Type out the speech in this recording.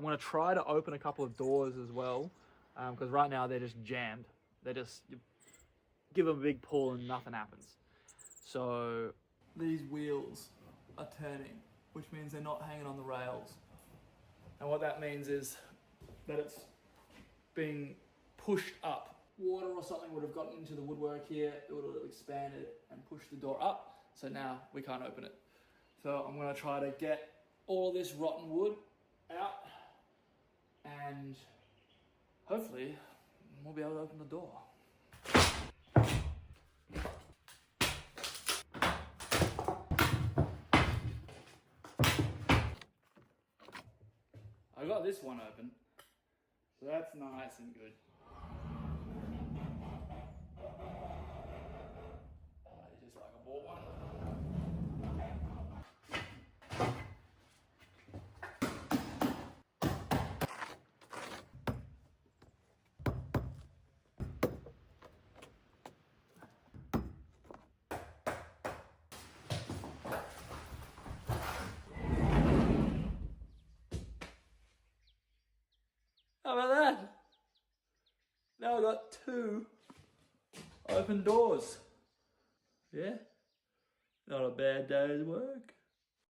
I'm gonna try to open a couple of doors as well, because right now they're just jammed. You give them a big pull and nothing happens. So these wheels are turning, which means they're not hanging on the rails. And what that means is that it's being pushed up. Water or something would have gotten into the woodwork here, it would have expanded and pushed the door up, so now we can't open it. So I'm gonna try to get all this rotten wood out and hopefully we'll be able to open the door. I got this one open, so that's nice and good. Just like I bought one. How about that? Now I've got 2 open doors. Yeah? Not a bad day's work.